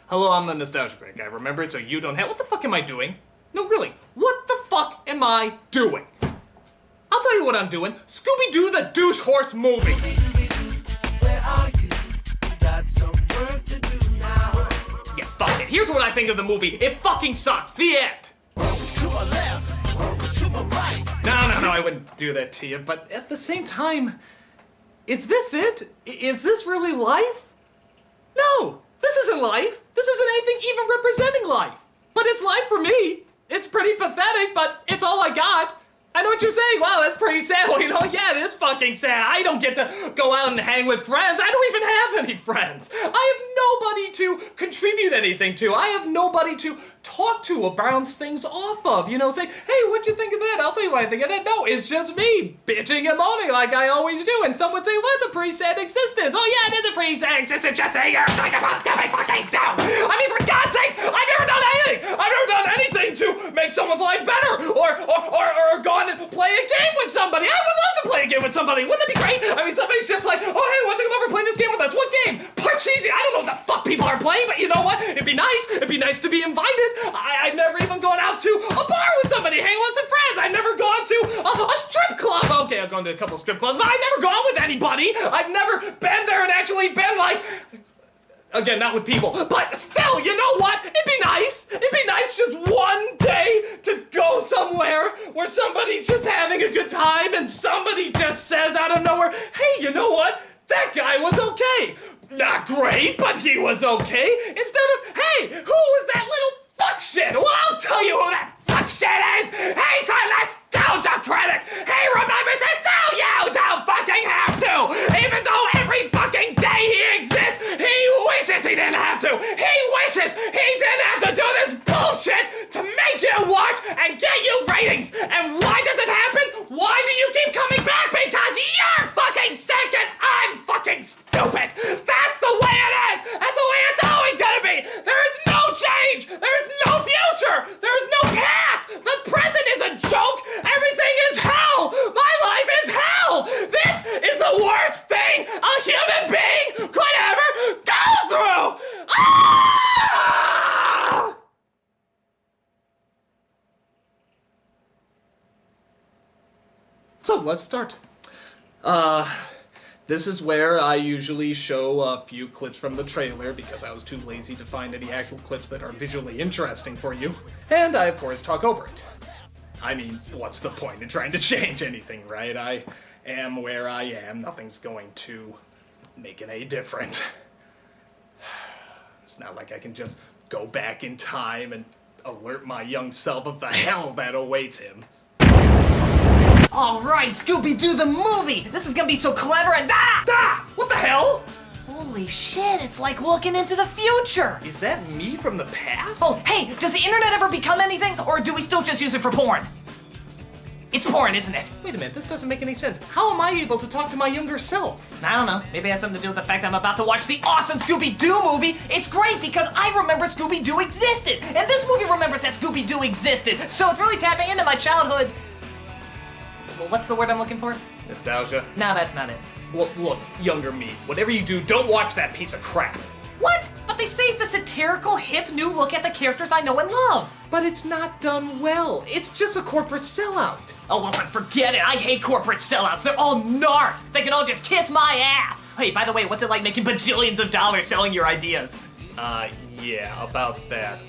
Hello, I'm the Nostalgia Critic. I remember it so you don't have... What the fuck am I doing? No, really, what the fuck am I doing? I'll tell you what I'm doing. Scooby-Doo the Douche Horse movie. Where are you? Got some work to do now. Yeah, fuck it. Here's what I think of the movie. It fucking sucks. The end. To my left, to my right. No, I wouldn't do that to you. But at the same time, is this it? Is this really life? No, this isn't life. This isn't anything even representing life. But it's life for me. It's pretty pathetic, but it's all I got. I know what you're saying. Wow, that's pretty sad. Well, you know, yeah, it is fucking sad. I don't get to go out and hang with friends. I don't even have any friends. I have nobody to contribute anything to. I have nobody to talk to or bounce things off of. You know, say, hey, what'd you think of that? I'll tell you what I think of that. No, it's just me bitching and moaning like I always do. And some would say, well, that's a pretty sad existence. Oh, yeah, it is a pretty sad existence. Just say you're talking about Scooby fucking down. I mean, for God's sake, I've never done anything. I've never done anything to make someone's life better or gone and play a game with somebody. I would love to play a game with somebody. Wouldn't that be great? I mean, somebody's just like, oh, hey, why don't you come over and play this game with us? What game? Parcheesi. I don't know what the fuck people are playing, but you know what? It'd be nice. It'd be nice to be invited. I've never even gone out to a bar with somebody, hanging with some friends. I've never gone to a strip club. Okay, I've gone to a couple strip clubs, but I've never gone with anybody. I've never been there and actually been like... Again, not with people, but still, you know what? It'd be nice. It'd be nice just one day to go somewhere where somebody's just having a good time and somebody just says out of nowhere, hey, you know what? That guy was okay. Not great, but he was okay. Instead of, hey, who was that little fuck shit? Well, I'll tell you who that fuck shit is. He's a nostalgia critic. He remembers it so you don't fucking have to. Even though every fucking day he exists, he wishes he didn't have to. He wishes he didn't have to do this bullshit to make you watch and get you ratings. And why does it happen? Why do you keep coming back? Because you're fucking sick and I'm fucking stupid. That's the way it is. That's the way it's always gonna be. There is no change. There is no future. There is no past. The present is a joke. Everything is hell. My life is hell. This is the worst thing a human being could ever go through. Ah! So let's start. This is where I usually show a few clips from the trailer because I was too lazy to find any actual clips that are visually interesting for you. And I, of course, talk over it. I mean, what's the point in trying to change anything, right? I am where I am. Nothing's going to make it any different. It's not like I can just go back in time and alert my young self of the hell that awaits him. Alright, Scooby-Doo the movie! This is gonna be so clever and What the hell? Holy shit, it's like looking into the future! Is that me from the past? Oh, hey, does the internet ever become anything, or do we still just use it for porn? It's porn, isn't it? Wait a minute, this doesn't make any sense. How am I able to talk to my younger self? I don't know, maybe it has something to do with the fact I'm about to watch the awesome Scooby-Doo movie. It's great because I remember Scooby-Doo existed, and this movie remembers that Scooby-Doo existed, so it's really tapping into my childhood. Well, what's the word I'm looking for? Nostalgia? No, that's not it. Well, look, younger me, whatever you do, don't watch that piece of crap. What? But they say it's a satirical, hip, new look at the characters I know and love. But it's not done well. It's just a corporate sellout. Oh, well, then forget it. I hate corporate sellouts. They're all narcs. They can all just kiss my ass. Hey, by the way, what's it like making bajillions of dollars selling your ideas? Yeah, about that.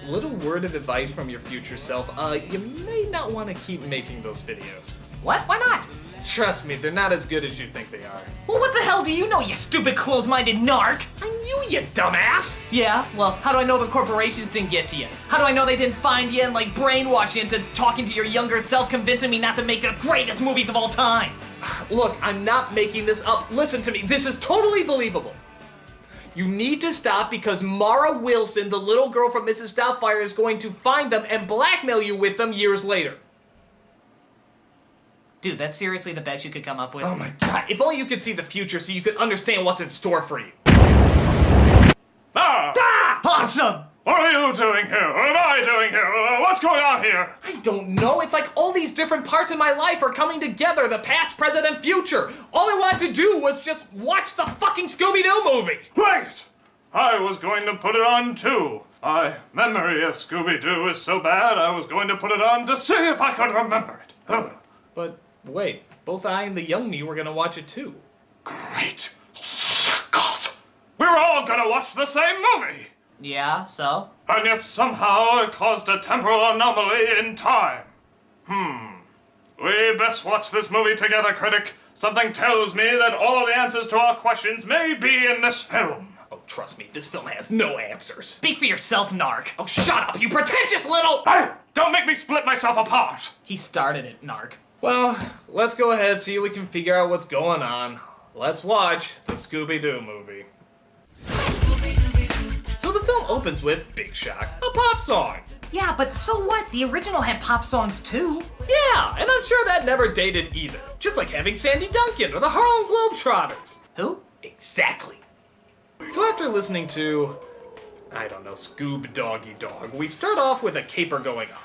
Little word of advice from your future self. You may not want to keep making those videos. What? Why not? Trust me, they're not as good as you think they are. Well, what the hell do you know, you stupid close-minded narc? I knew you, dumbass! Yeah, well, how do I know the corporations didn't get to you? How do I know they didn't find you and, like, brainwash you into talking to your younger self, convincing me not to make the greatest movies of all time? Look, I'm not making this up. Listen to me, this is totally believable. You need to stop because Mara Wilson, the little girl from Mrs. Doubtfire, is going to find them and blackmail you with them years later. Dude, that's seriously the best you could come up with? Oh my god, if only you could see the future so you could understand what's in store for you. Awesome! What are you doing here? What am I doing here? What's going on here? I don't know, it's like all these different parts of my life are coming together, the past, present, and future. All I wanted to do was just watch the fucking Scooby-Doo movie. Wait! I was going to put it on too. My memory of Scooby-Doo is so bad, I was going to put it on to see if I could remember it. But wait, both I and the young me were gonna watch it too. Great Scott! We're all gonna watch the same movie! Yeah, so? And yet somehow it caused a temporal anomaly in time. We best watch this movie together, Critic. Something tells me that all of the answers to our questions may be in this film. Oh, trust me, this film has no answers. Speak for yourself, Narc. Oh, shut up, you pretentious little... Hey, don't make me split myself apart. He started it, Narc. Well, let's go ahead, see if we can figure out what's going on. Let's watch the Scooby-Doo movie. So the film opens with, big shock, a pop song. Yeah, but so what? The original had pop songs too. Yeah, and I'm sure that never dated either. Just like having Sandy Duncan or the Harlem Globetrotters. Who? Exactly. So after listening to, I don't know, Scoob Doggy Dog, we start off with a caper going on.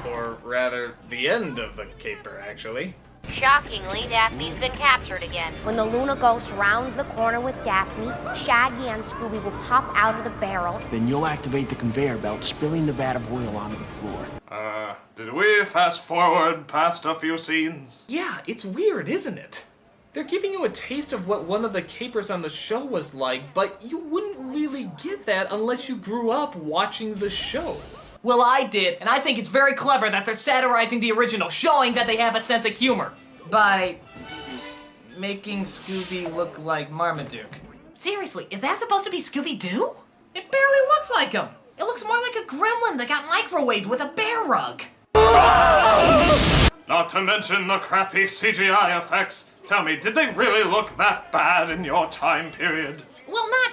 Or rather, the end of the caper, actually. Shockingly, Daphne's been captured again. When the Luna Ghost rounds the corner with Daphne, Shaggy and Scooby will pop out of the barrel. Then you'll activate the conveyor belt, spilling the vat of oil onto the floor. Did we fast forward past a few scenes? Yeah, it's weird, isn't it? They're giving you a taste of what one of the capers on the show was like, but you wouldn't really get that unless you grew up watching the show. Well, I did, and I think it's very clever that they're satirizing the original, showing that they have a sense of humor. By making Scooby look like Marmaduke. Seriously, is that supposed to be Scooby-Doo? It barely looks like him. It looks more like a gremlin that got microwaved with a bear rug. Not to mention the crappy CGI effects. Tell me, did they really look that bad in your time period? Well, not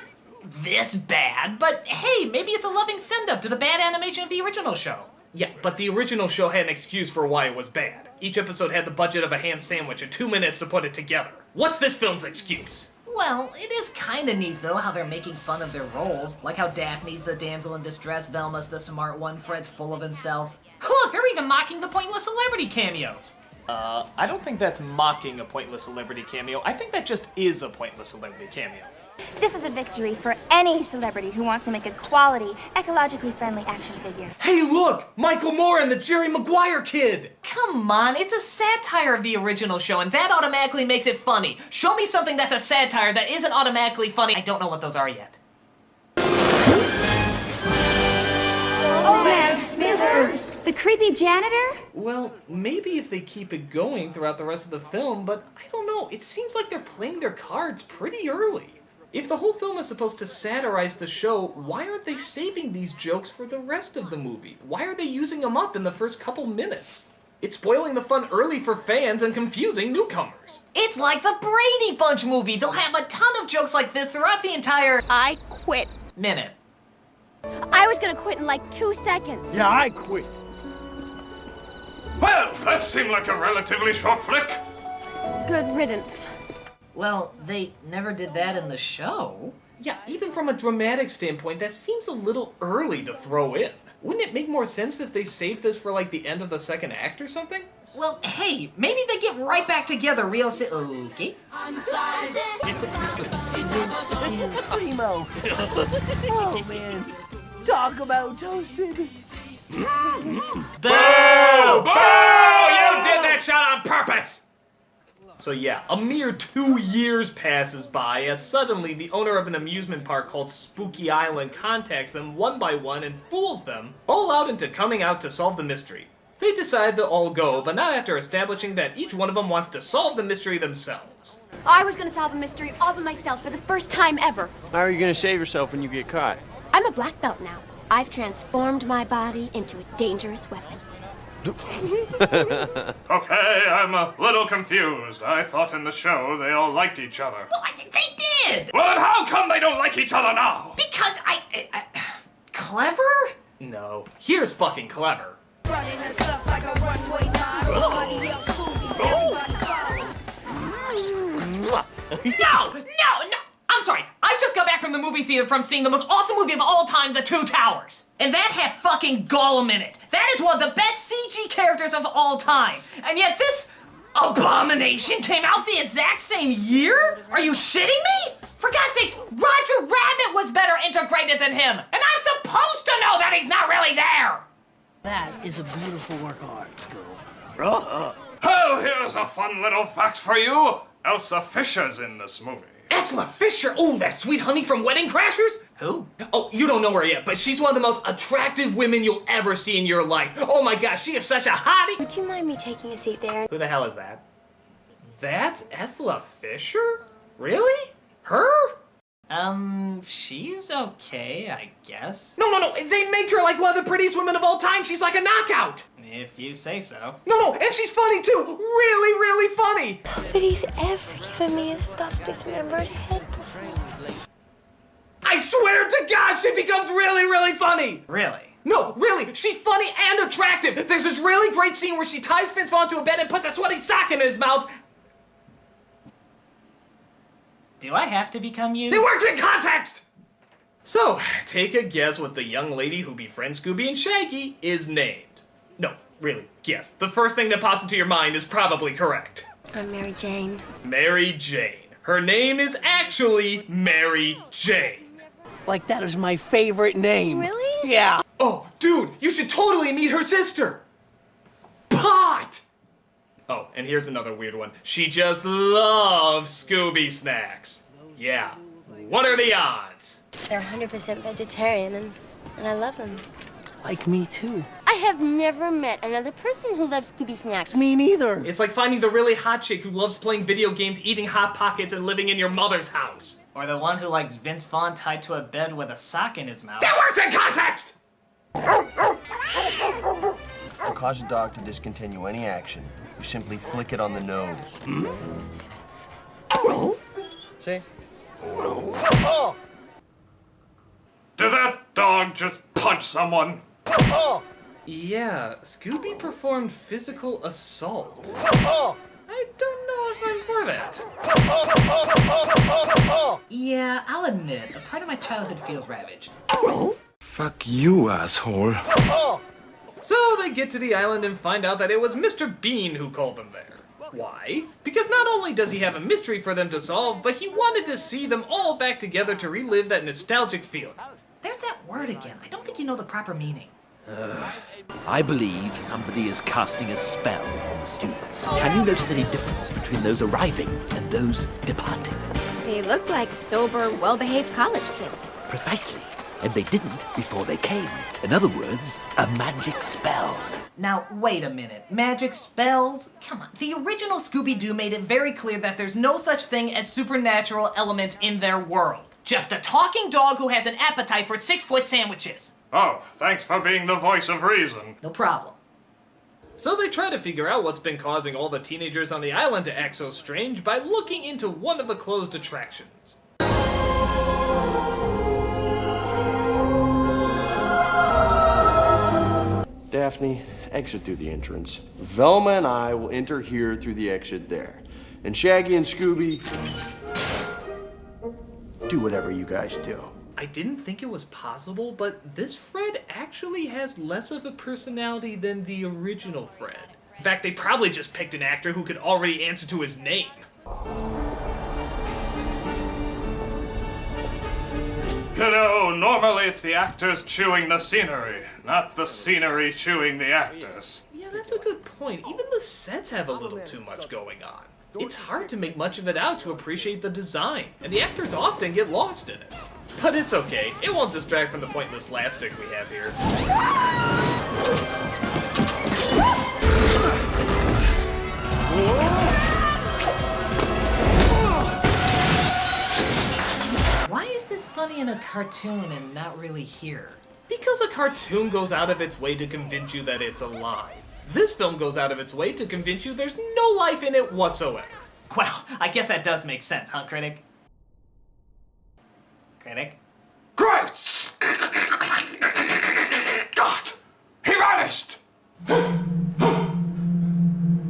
this bad, but hey, maybe it's a loving send-up to the bad animation of the original show. Yeah, but the original show had an excuse for why it was bad. Each episode had the budget of a ham sandwich and 2 minutes to put it together. What's this film's excuse? Well, it is kinda neat though how they're making fun of their roles. Like how Daphne's the damsel in distress, Velma's the smart one, Fred's full of himself. Look, they're even mocking the pointless celebrity cameos. I don't think that's mocking a pointless celebrity cameo. I think that just is a pointless celebrity cameo. This is a victory for any celebrity who wants to make a quality, ecologically friendly action figure. Hey, look! Michael Moore and the Jerry Maguire kid! Come on, it's a satire of the original show, and that automatically makes it funny. Show me something that's a satire that isn't automatically funny. I don't know what those are yet. Oh, man, Smithers! The creepy janitor? Well, maybe if they keep it going throughout the rest of the film, but I don't know. It seems like they're playing their cards pretty early. If the whole film is supposed to satirize the show, why aren't they saving these jokes for the rest of the movie? Why are they using them up in the first couple minutes? It's spoiling the fun early for fans and confusing newcomers. It's like the Brady Bunch movie. They'll have a ton of jokes like this throughout the entire I quit. minute. I was gonna quit in like 2 seconds. Yeah, I quit. Well, that seemed like a relatively short flick. Good riddance. Well, they never did that in the show. Yeah, even from a dramatic standpoint, that seems a little early to throw in. Wouldn't it make more sense if they saved this for like the end of the second act or something? Well, hey, maybe they get right back together real soon. Okay. Primo. Oh, man. Talk about toasted. Boo! Boo! You did that shot on purpose! So yeah, a mere 2 years passes by as suddenly the owner of an amusement park called Spooky Island contacts them one by one and fools them all out into coming out to solve the mystery. They decide they'll all go, but not after establishing that each one of them wants to solve the mystery themselves. I was gonna solve a mystery all by myself for the first time ever. How are you gonna save yourself when you get caught? I'm a black belt now. I've transformed my body into a dangerous weapon. Okay, I'm a little confused. I thought in the show they all liked each other. Well, they did! Well, then how come they don't like each other now? Because clever? No, here's fucking clever. No! I'm sorry, I just got back from the movie theater from seeing the most awesome movie of all time, The Two Towers. And that had fucking Gollum in it. That is one of the best CG characters of all time. And yet this abomination came out the exact same year? Are you shitting me? For God's sakes, Roger Rabbit was better integrated than him, and I'm supposed to know that he's not really there! That is a beautiful work of art, Scoob. Oh, here's a fun little fact for you. Elsa Fisher's in this movie. Ursula Fisher! Oh, that sweet honey from Wedding Crashers? Who? Oh, you don't know her yet, but she's one of the most attractive women you'll ever see in your life. Oh my gosh, she is such a hottie! Would you mind me taking a seat there? Who the hell is that? That Ursula Fisher? Really? Her? She's okay, I guess. No, they make her like one of the prettiest women of all time. She's like a knockout. If you say so. No, and she's funny too. Really, really funny. Nobody's ever given me a stuffed dismembered head before. I swear to God, she becomes really, really funny. Really? No, really, she's funny and attractive. There's this really great scene where she ties Vince Vaughn to a bed and puts a sweaty sock in his mouth. Do I have to become you? It works in context! So, take a guess what the young lady who befriends Scooby and Shaggy is named. No, really, guess. The first thing that pops into your mind is probably correct. I'm Mary Jane. Mary Jane. Her name is actually Mary Jane. Like, that is my favorite name. Really? Yeah. Oh, dude, you should totally meet her sister. Pot! Oh, and here's another weird one. She just loves Scooby snacks. Yeah. What are the odds? They're 100% vegetarian, and I love them. Like me, too. I have never met another person who loves Scooby snacks. Me neither. It's like finding the really hot chick who loves playing video games, eating Hot Pockets, and living in your mother's house. Or the one who likes Vince Vaughn tied to a bed with a sock in his mouth. That works in context! To cause a dog to discontinue any action, you simply flick it on the nose. See? Did that dog just punch someone? Yeah, Scooby performed physical assault. I don't know if I'm for that. Yeah, I'll admit, a part of my childhood feels ravaged. Fuck you, asshole. So they get to the island and find out that it was Mr. Bean who called them there. Why? Because not only does he have a mystery for them to solve, but he wanted to see them all back together to relive that nostalgic feeling. There's that word again. I don't think you know the proper meaning. I believe somebody is casting a spell on the students. Can you notice any difference between those arriving and those departing? They look like sober, well-behaved college kids. Precisely. And they didn't before they came. In other words, a magic spell. Now, wait a minute. Magic spells? Come on. The original Scooby-Doo made it very clear that there's no such thing as supernatural element in their world. Just a talking dog who has an appetite for 6-foot sandwiches. Oh, thanks for being the voice of reason. No problem. So they try to figure out what's been causing all the teenagers on the island to act so strange by looking into one of the closed attractions. Daphne, exit through the entrance. Velma and I will enter here through the exit there. And Shaggy and Scooby, do whatever you guys do. I didn't think it was possible, but this Fred actually has less of a personality than the original Fred. In fact, they probably just picked an actor who could already answer to his name. You know, normally it's the actors chewing the scenery, not the scenery chewing the actors. Yeah, that's a good point. Even the sets have a little too much going on. It's hard to make much of it out to appreciate the design, and the actors often get lost in it. But it's okay. It won't distract from the pointless slapstick we have here. Why is this funny in a cartoon and not really here? Because a cartoon goes out of its way to convince you that it's alive. This film goes out of its way to convince you there's no life in it whatsoever. Well, I guess that does make sense, huh, Critic? Critic? Great! God! He vanished!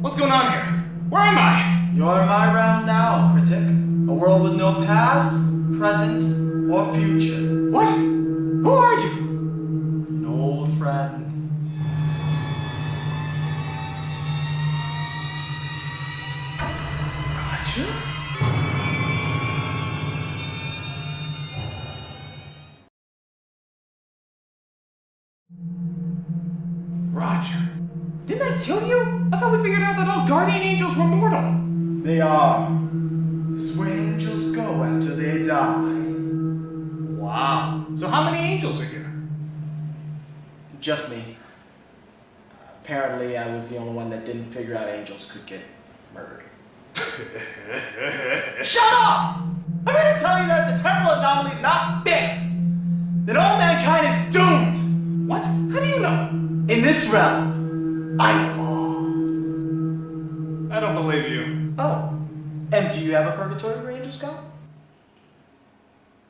What's going on here? Where am I? You're in my realm now, Critic. A world with no past, present, or future. What? Who are you? An old friend. Roger, didn't I kill you? I thought we figured out that all guardian angels were mortal. They are. It's where angels go after they die. Wow. So how many angels are here? Just me. Apparently, I was the only one that didn't figure out angels could get murdered. Shut up! I'm here to tell you that the temporal anomaly is not fixed. That all mankind is doomed. What? How do you know? In this realm, I know all. I don't believe you. Oh. And do you have a purgatory where angels go?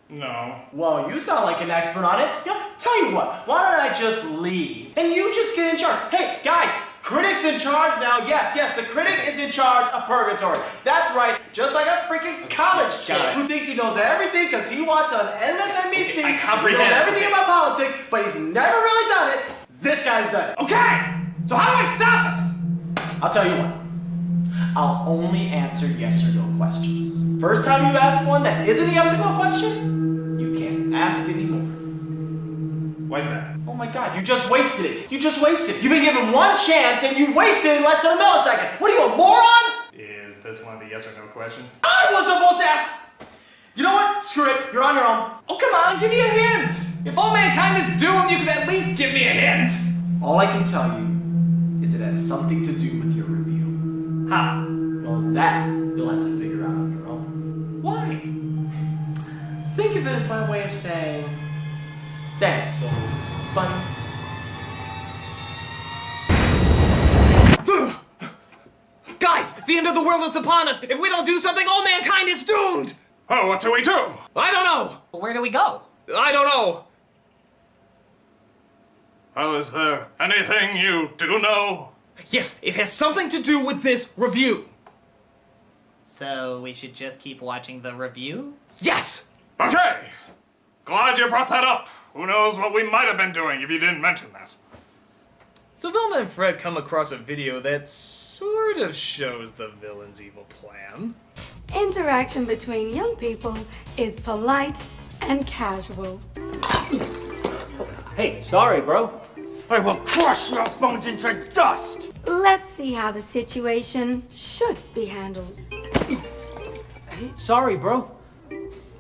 No. Well, you sound like an expert on it. You know, tell you what, why don't I just leave? And you just get in charge. Hey, guys, Critic's in charge now. Yes, the Critic is in charge of purgatory. That's right, just like a freaking college kid who thinks he knows everything because he watches on MSNBC. Okay, I comprehend. He knows everything about politics, but he's never really done it. This guy's done it. Okay! So how do I stop it? I'll tell you what. I'll only answer yes or no questions. First time you ask one that isn't a yes or no question, you can't ask anymore. Why is that? Oh my god, you just wasted it. You just wasted it. You've been given one chance and you wasted it in less than a millisecond. What are you, a moron? Is this one of the yes or no questions? I was supposed to ask. You know what? Screw it. You're on your own. Oh, come on, give me a hint. If all mankind is doomed, you can at least give me a hint. All I can tell you is it has something to do with your review. How? Well, that you'll have to figure out on your own. Why? Think of it as my way of saying thanks, so buddy. Guys, the end of the world is upon us. If we don't do something, all mankind is doomed. Oh, what do we do? I don't know. Where do we go? I don't know. Well, is there anything you do know? Yes, it has something to do with this review. So we should just keep watching the review? Yes! Okay. Glad you brought that up. Who knows what we might have been doing if you didn't mention that. So Velma and Fred come across a video that sort of shows the villain's evil plan. Interaction between young people is polite and casual. Hey, sorry, bro. I will crush your bones into dust! Let's see how the situation should be handled. Sorry, bro.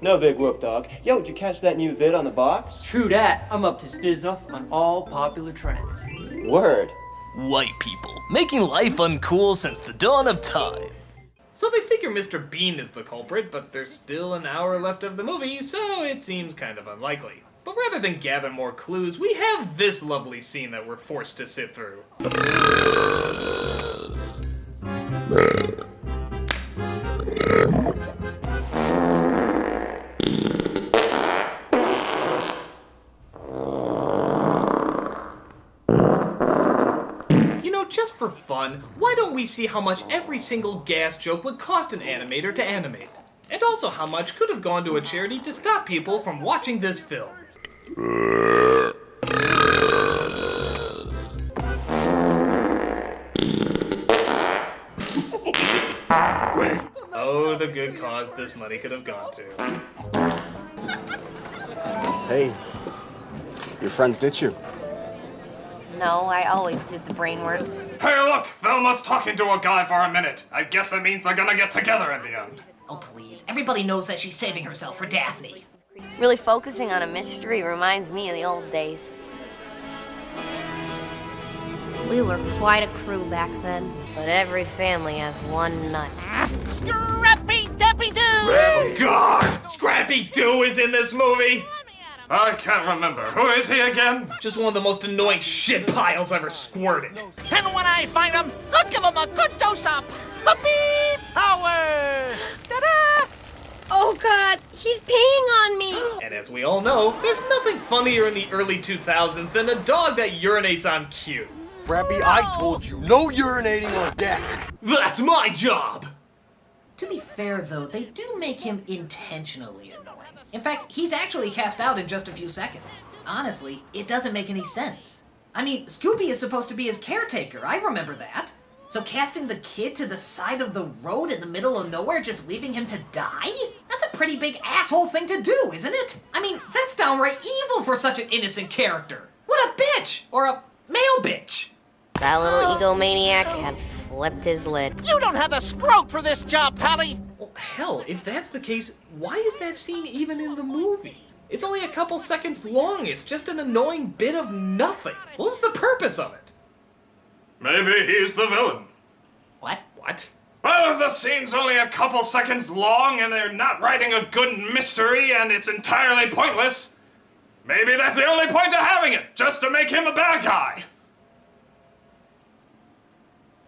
No big whoop, dog. Yo, did you catch that new vid on the box? True that. I'm up to snuff on all popular trends. Word. White people, making life uncool since the dawn of time. So they figure Mr. Bean is the culprit, but there's still an hour left of the movie, so it seems kind of unlikely. But rather than gather more clues, we have this lovely scene that we're forced to sit through. You know, just for fun, why don't we see how much every single gas joke would cost an animator to animate? And also how much could have gone to a charity to stop people from watching this film. Oh, the good cause this money could have gone to. Hey, your friends ditch you. No, I always did the brain work. Hey, look! Velma's talking to a guy for a minute. I guess that means they're gonna get together in the end. Oh, please. Everybody knows that she's saving herself for Daphne. Really focusing on a mystery reminds me of the old days. We were quite a crew back then, but every family has one nut. Scrappy-Dappy-Doo! Oh, God! Scrappy-Doo is in this movie! I can't remember. Who is he again? Just one of the most annoying shit piles ever squirted. And when I find him, I'll give him a good dose of puppy power! Ta-da! Oh God, he's peeing on me. And as we all know, there's nothing funnier in the early 2000s than a dog that urinates on cue. Brappy, I told you, no urinating on deck. That's my job! To be fair, though, they do make him intentionally annoying. In fact, he's actually cast out in just a few seconds. Honestly, it doesn't make any sense. I mean, Scooby is supposed to be his caretaker, I remember that. So casting the kid to the side of the road in the middle of nowhere, just leaving him to die? That's a pretty big asshole thing to do, isn't it? I mean, that's downright evil for such an innocent character. What a bitch! Or a male bitch. That little egomaniac had flipped his lid. You don't have the scrote for this job, Pally! Well, hell, if that's the case, why is that scene even in the movie? It's only a couple seconds long. It's just an annoying bit of nothing. What was the purpose of it? Maybe he's the villain. What? What? Well, if the scene's only a couple seconds long and they're not writing a good mystery and it's entirely pointless, maybe that's the only point of having it, just to make him a bad guy.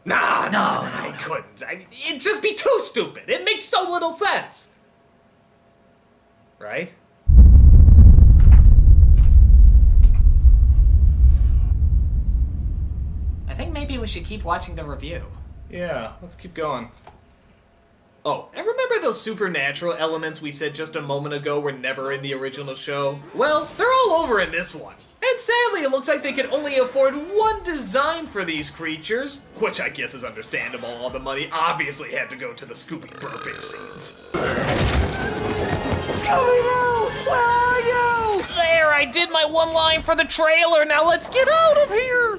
No, I couldn't. It'd just be too stupid. It makes so little sense. Right? I think maybe we should keep watching the review. Yeah, let's keep going. Oh, and remember those supernatural elements we said just a moment ago were never in the original show? Well, they're all over in this one. And sadly, it looks like they could only afford one design for these creatures, which I guess is understandable. All the money obviously had to go to the Scooby burping scenes. Scooby-Doo! Where are you? There, I did my one line for the trailer. Now let's get out of here!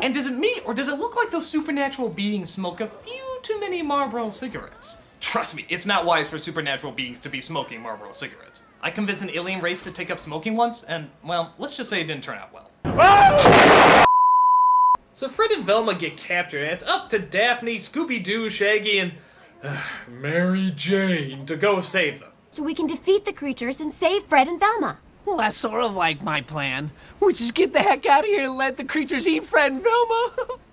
And does it me, or does it look like those supernatural beings smoke a few too many Marlboro cigarettes? Trust me, it's not wise for supernatural beings to be smoking Marlboro cigarettes. I convinced an alien race to take up smoking once, and, well, let's just say it didn't turn out well. So Fred and Velma get captured, and it's up to Daphne, Scooby-Doo, Shaggy, and Mary Jane to go save them. So we can defeat the creatures and save Fred and Velma. Well, that's sort of like my plan. We just get the heck out of here and let the creatures eat Fred and Velma.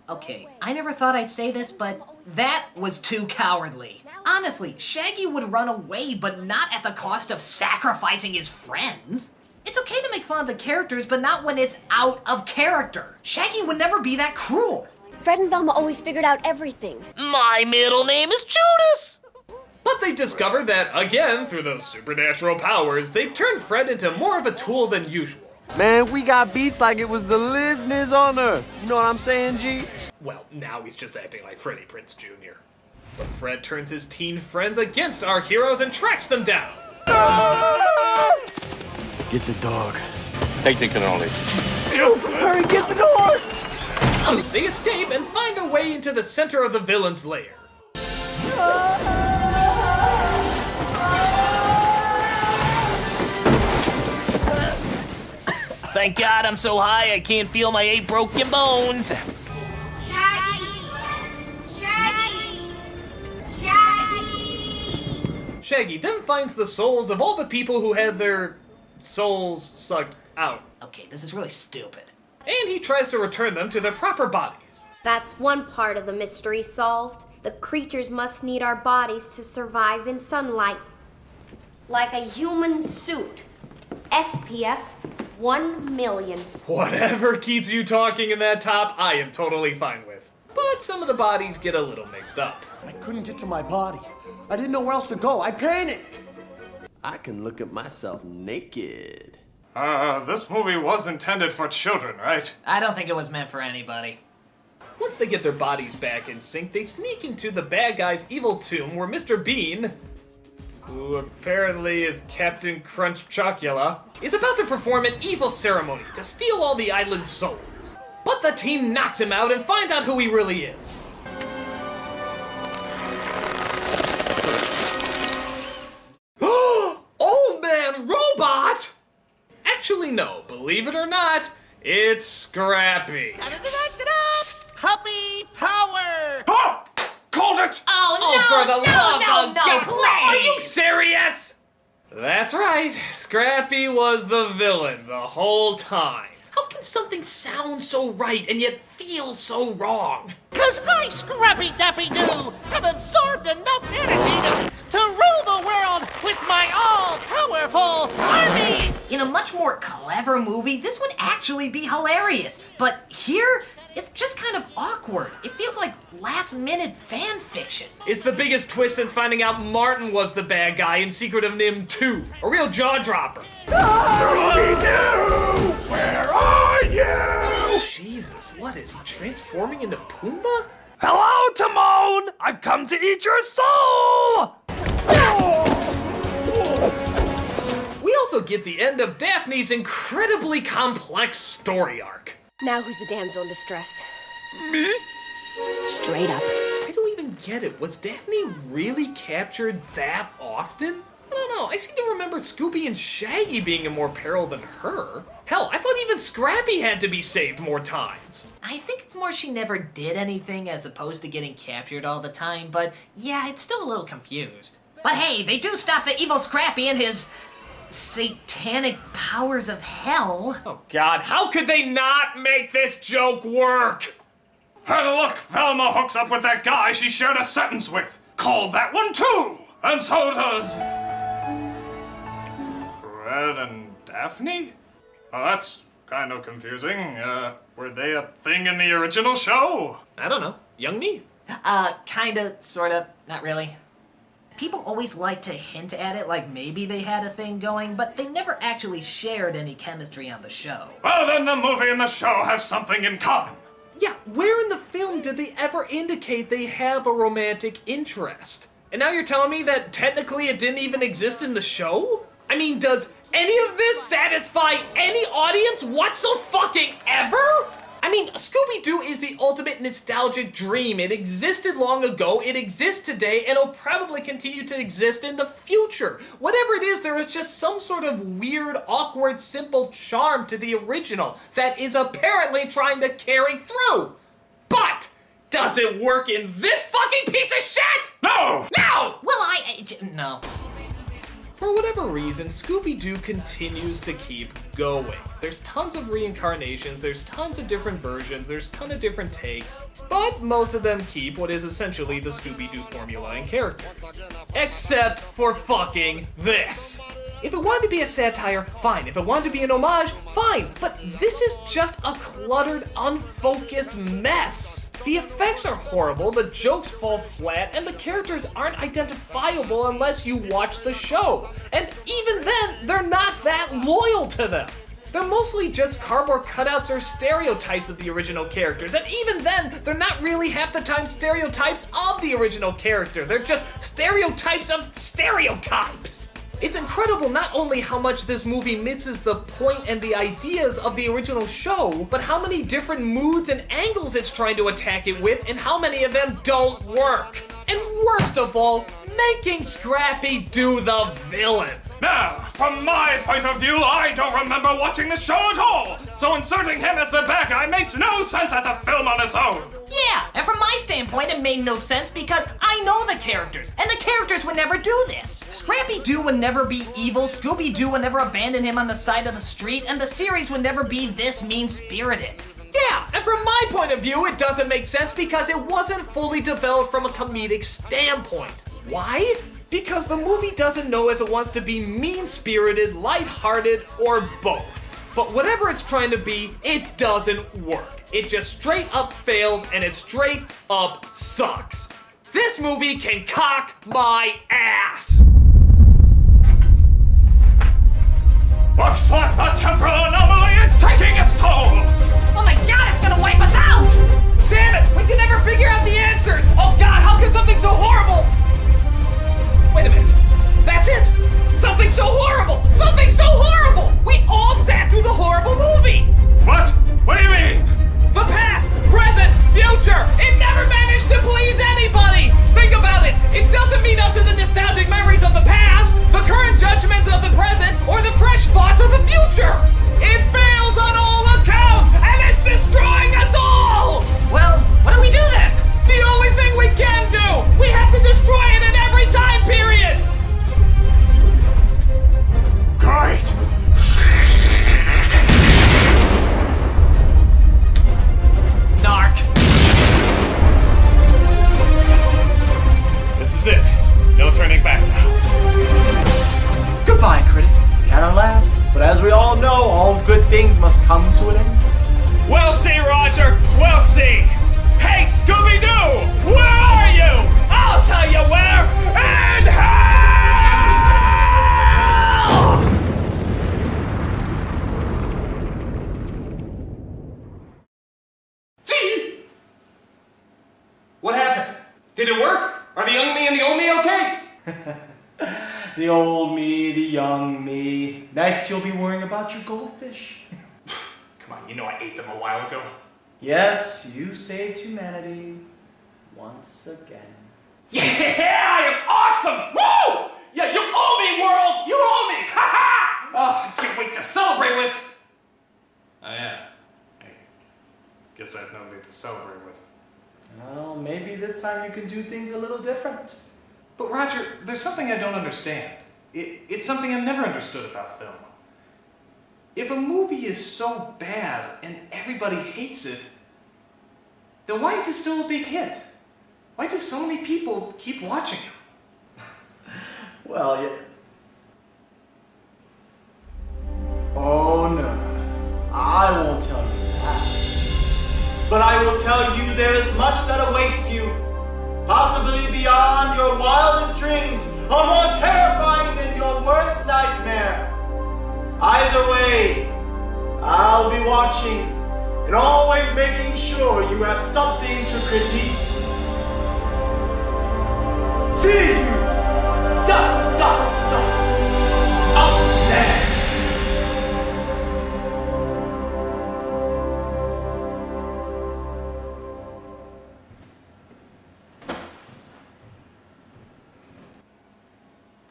Okay, I never thought I'd say this, but that was too cowardly. Honestly, Shaggy would run away, but not at the cost of sacrificing his friends. It's okay to make fun of the characters, but not when it's out of character. Shaggy would never be that cruel. Fred and Velma always figured out everything. My middle name is Judas! But they discovered that, again, through those supernatural powers, they've turned Fred into more of a tool than usual. Man, we got beats like it was the listeners on Earth. You know what I'm saying, G? Well, now he's just acting like Freddie Prinze Jr. But Fred turns his teen friends against our heroes and tracks them down. Get the dog. Technically only. Hurry, get the door! They escape and find their way into the center of the villain's lair. Thank God I'm so high I can't feel my 8 broken bones. Shaggy then finds the souls of all the people who had their souls sucked out. Okay, this is really stupid. And he tries to return them to their proper bodies. That's one part of the mystery solved. The creatures must need our bodies to survive in sunlight. Like a human suit. SPF 1,000,000. Whatever keeps you talking in that top, I am totally fine with. But some of the bodies get a little mixed up. I couldn't get to my body. I didn't know where else to go. I panicked. I can look at myself naked. This movie was intended for children, right? I don't think it was meant for anybody. Once they get their bodies back in sync, they sneak into the bad guy's evil tomb where Mr. Bean, who apparently is Captain Crunch Chocula, is about to perform an evil ceremony to steal all the island's souls. But the team knocks him out and finds out who he really is. Old Man Robot! Actually, no. Believe it or not, it's Scrappy. Puppy power! Ah! Called it! Oh, For the love of God! please! Are you serious? That's right. Scrappy was the villain the whole time. How can something sound so right and yet feel so wrong? 'Cause I, Scrappy Dappy Doo, have absorbed enough energy to rule the world with my all-powerful army! In a much more clever movie, this would actually be hilarious. But here, it's just kind of awkward. It feels like last-minute fan fiction. It's the biggest twist since finding out Martin was the bad guy in Secret of NIMH 2. A real jaw-dropper. Where are you? Jesus, what is he transforming into Pumbaa? Hello, Timon! I've come to eat your soul! We also get the end of Daphne's incredibly complex story arc. Now who's the damsel in distress? Me? Straight up. I don't even get it. Was Daphne really captured that often? I don't know. I seem to remember Scooby and Shaggy being in more peril than her. Hell, I thought even Scrappy had to be saved more times. I think it's more she never did anything as opposed to getting captured all the time, but yeah, it's still a little confused. But hey, they do stop the evil Scrappy and his satanic powers of hell. Oh God, how could they not make this joke work? And look, Velma hooks up with that guy she shared a sentence with. Called that one too! And so does... Fred and Daphne? Well, that's kind of confusing. Were they a thing in the original show? I don't know. Young me? Kinda, sorta, not really. People always like to hint at it like maybe they had a thing going, but they never actually shared any chemistry on the show. Well, then the movie and the show have something in common. Yeah, where in the film did they ever indicate they have a romantic interest? And now you're telling me that technically it didn't even exist in the show? I mean, does any of this satisfy any audience whatso-fucking-ever? I mean, Scooby-Doo is the ultimate nostalgic dream. It existed long ago, it exists today, and it'll probably continue to exist in the future. Whatever it is, there is just some sort of weird, awkward, simple charm to the original that is apparently trying to carry through. But does it work in this fucking piece of shit? No! No! Well, no. For whatever reason, Scooby-Doo continues to keep going. There's tons of reincarnations, there's tons of different versions, there's tons of different takes, but most of them keep what is essentially the Scooby-Doo formula and characters. Except for fucking this. If it wanted to be a satire, fine. If it wanted to be an homage, fine. But this is just a cluttered, unfocused mess. The effects are horrible, the jokes fall flat, and the characters aren't identifiable unless you watch the show. And even then, they're not that loyal to them. They're mostly just cardboard cutouts or stereotypes of the original characters, and even then, they're not really half the time stereotypes of the original character. They're just stereotypes of stereotypes. It's incredible not only how much this movie misses the point and the ideas of the original show, but how many different moods and angles it's trying to attack it with, and how many of them don't work. And worst of all, making Scrappy do the villain. Now, from my point of view, I don't remember watching the show at all, so inserting him as the bad guy makes no sense as a film on its own. Yeah, and from my standpoint, it made no sense because I know the characters, and the characters would never do this. Scrappy-Doo would never be evil, Scooby-Doo would never abandon him on the side of the street, and the series would never be this mean-spirited. Yeah, and from my point of view, it doesn't make sense because it wasn't fully developed from a comedic standpoint. Why? Because the movie doesn't know if it wants to be mean-spirited, lighthearted, or both. But whatever it's trying to be, it doesn't work. It just straight up fails, and it straight up sucks. This movie can cock my ass! Looks like the temporal anomaly is taking its toll! Oh my God, it's gonna wipe us out! Damn it! We can never figure out the answers! Oh God, how can something so horrible... Wait a minute. That's it! Something so horrible! Something so horrible! We all sat through the horrible movie! What? What do you mean? The past, present, future! It never managed to please anybody! Think about it! It doesn't meet up to the nostalgic memories of the past, the current judgments of the present, or the fresh thoughts of the future! It fails on all accounts, and it's destroying us all! Well, what do we do then? The only thing we can do! We have to destroy it in every time period! Great! Narc. This is it. No turning back now. Goodbye, Critic. We had our laughs, but as we all know, all good things must come to an end. We'll see, Roger. We'll see. Hey, Scooby-Doo! Where are you? I'll tell you where. In hell! What happened? Did it work? Are the young me and the old me okay? The old me, the young me. Next, you'll be worrying about your goldfish. Come on, You know I ate them a while ago. Yes, you saved humanity once again. Yeah, I am awesome! Woo! Yeah, you owe me, world! You owe me! Ha ha! Oh, I can't wait to celebrate with... Oh, yeah. I guess I have nobody to celebrate with. Well, maybe this time you can do things a little different. But Roger, there's something I don't understand. It's something I've never understood about film. If a movie is so bad and everybody hates it, then why is it still a big hit? Why do so many people keep watching it? Well, yeah. Oh, no. I won't tell you that. But I will tell you there is much that awaits you, possibly beyond your wildest dreams, or more terrifying than your worst nightmare. Either way, I'll be watching and always making sure you have something to critique. See you! Dot, dot, dot. Out there!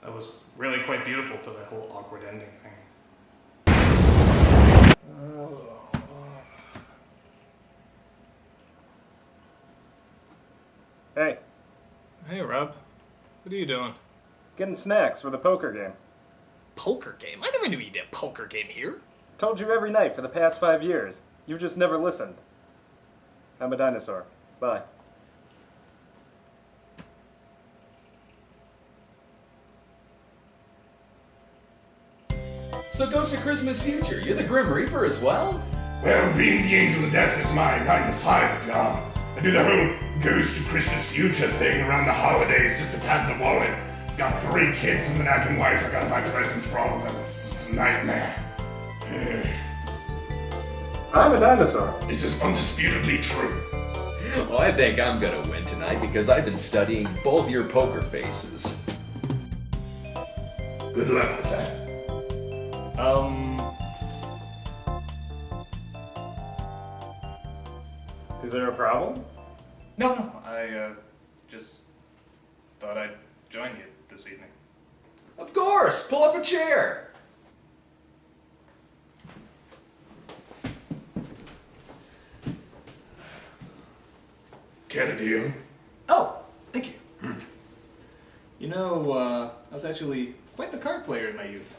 That was really quite beautiful to that whole awkward ending thing. Hey, Hey, Rob. What are you doing? getting snacks for the poker game. Poker game? I never knew you did a poker game here. Told you every night for the past 5 years. You've just never listened. I'm a dinosaur. Bye. So Ghost of Christmas Future, you're the Grim Reaper as well? Well, being the Angel of Death is my 9-to-5 job. I do the whole Ghost of Christmas Future thing around the holidays just to pad the wallet. Got 3 kids and a nagging wife. I gotta buy presents for all of them. It's a nightmare. I'm a dinosaur. This is undisputably true. Well, I think I'm gonna win tonight because I've been studying both your poker faces. Good luck with that. Is there a problem? No, I just thought I'd join you this evening. Of course! Pull up a chair! Get a deal? Oh, thank you. You know, I was actually quite the card player in my youth.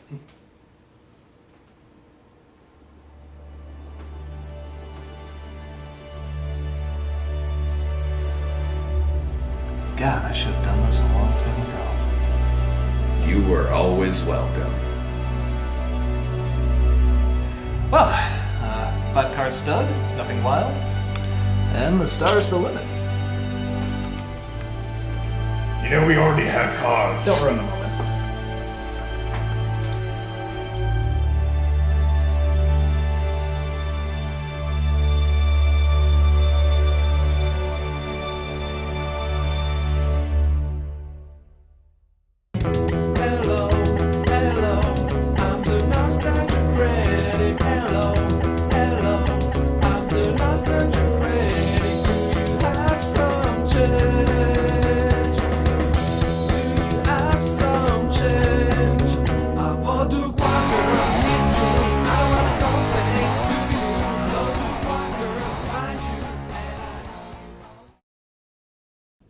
God, I should have done this a long time ago. You were always welcome. Well, 5-card stud, nothing wild, and the star's the limit. You know we already have cards. Don't ruin the moment.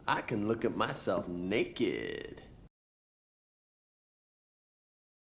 I can look at myself naked.